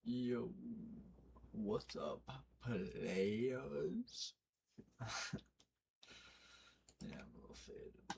Yo, what's up, players? Yeah, I'm a little faded, but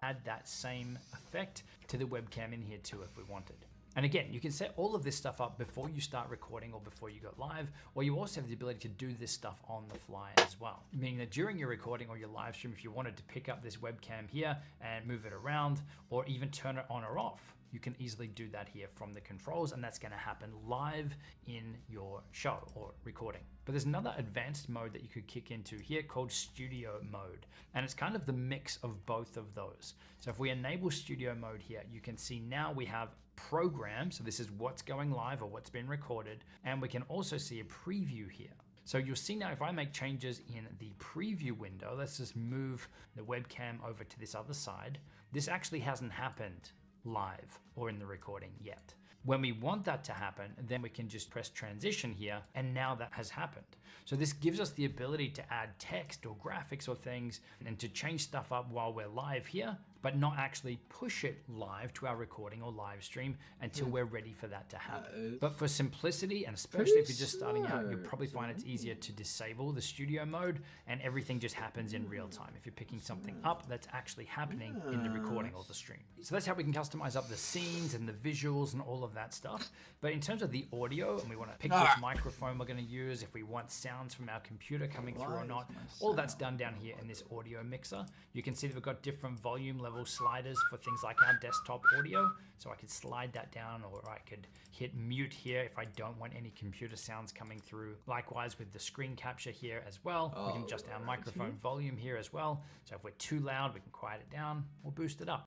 add that same effect to the webcam in here too if we wanted. And again, you can set all of this stuff up before you start recording or before you go live, or you also have the ability to do this stuff on the fly as well. Meaning that during your recording or your live stream, if you wanted to pick up this webcam here and move it around, or even turn it on or off, you can easily do that here from the controls, and that's gonna happen live in your show or recording. But there's another advanced mode that you could kick into here called studio mode. And it's kind of the mix of both of those. So if we enable studio mode here, you can see now we have program. So this is what's going live or what's been recorded. And we can also see a preview here. So you'll see now if I make changes in the preview window, let's just move the webcam over to this other side. This actually hasn't happened live or in the recording yet. When we want that to happen, then we can just press transition here, and now that has happened. So this gives us the ability to add text or graphics or things and to change stuff up while we're live here, but not actually push it live to our recording or live stream until we're ready for that to happen. But for simplicity, and especially if you're just starting out, you'll probably find it's easier to disable the studio mode and everything just happens in real time. If you're picking something up that's actually happening in the recording or the stream. So that's how we can customize up the scenes and the visuals and all of that stuff. But in terms of the audio, and we want to pick which microphone we're going to use, if we want sounds from our computer coming through or not, all that's done down here in this audio mixer. You can see that we've got different volume level sliders for things like our desktop audio. So I could slide that down, or I could hit mute here if I don't want any computer sounds coming through. Likewise with the screen capture here as well. We can adjust our microphone volume here as well. So if we're too loud, we can quiet it down or boost it up.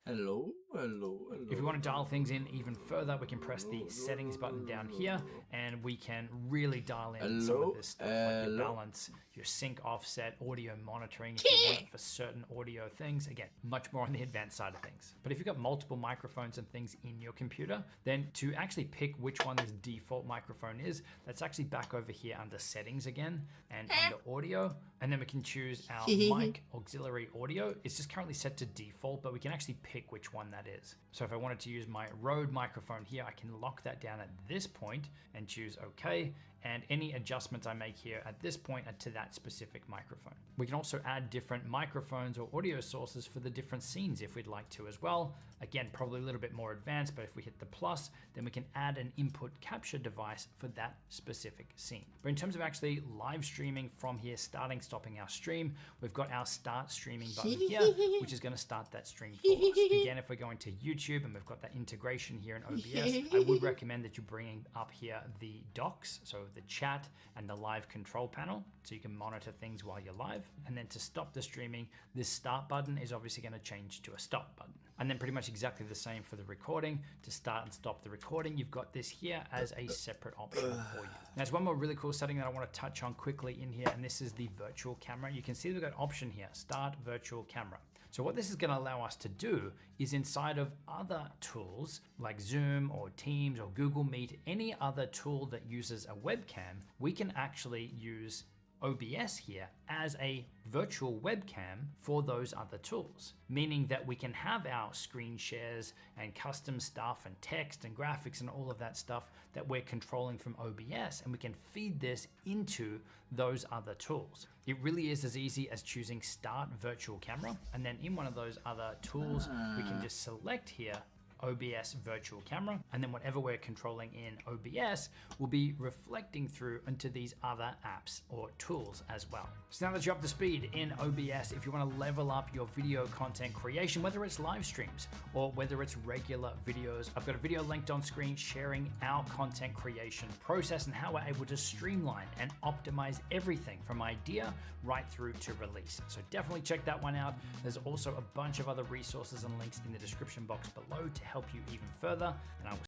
hello. If we want to dial things in even further, we can press the settings button down here, and we can really dial in some of this stuff, like your balance, your sync offset, audio monitoring, if you want it for certain audio things. Again, much more on the advanced side of things. But if you've got multiple microphones and things in your computer, then to actually pick which one this default microphone is, that's actually back over here under settings again, and under audio, and then we can choose our mic auxiliary audio. It's just currently set to default, but we can actually pick which one that is. So if I wanted to use my Rode microphone here, I can lock that down at this point and choose OK. And any adjustments I make here at this point are to that specific microphone. We can also add different microphones or audio sources for the different scenes if we'd like to as well. Again, probably a little bit more advanced, but if we hit the plus, then we can add an input capture device for that specific scene. But in terms of actually live streaming from here, starting, stopping our stream, we've got our start streaming button here, which is going to start that stream for us. Again, if we're going to YouTube and we've got that integration here in OBS, I would recommend that you're bringing up here the docs, so the chat and the live control panel, so you can monitor things while you're live. And then to stop the streaming, this start button is obviously going to change to a stop button. And then pretty much exactly the same for the recording. To start and stop the recording, you've got this here as a separate option for you. Now, there's one more really cool setting that I want to touch on quickly in here, and this is the virtual camera. You can see we've got an option here, start virtual camera. So what this is going to allow us to do is inside of other tools like Zoom or Teams or Google Meet, any other tool that uses a webcam, we can actually use OBS here as a virtual webcam for those other tools, meaning that we can have our screen shares and custom stuff and text and graphics and all of that stuff that we're controlling from OBS, and we can feed this into those other tools. It really is as easy as choosing start virtual camera, and then in one of those other tools, we can just select here OBS virtual camera, and then whatever we're controlling in OBS will be reflecting through into these other apps or tools as well. So now that you're up to speed in OBS, if you want to level up your video content creation, whether it's live streams or whether it's regular videos, I've got a video linked on screen sharing our content creation process and how we're able to streamline and optimize everything from idea right through to release. So definitely check that one out. There's also a bunch of other resources and links in the description box below to help you even further, and I will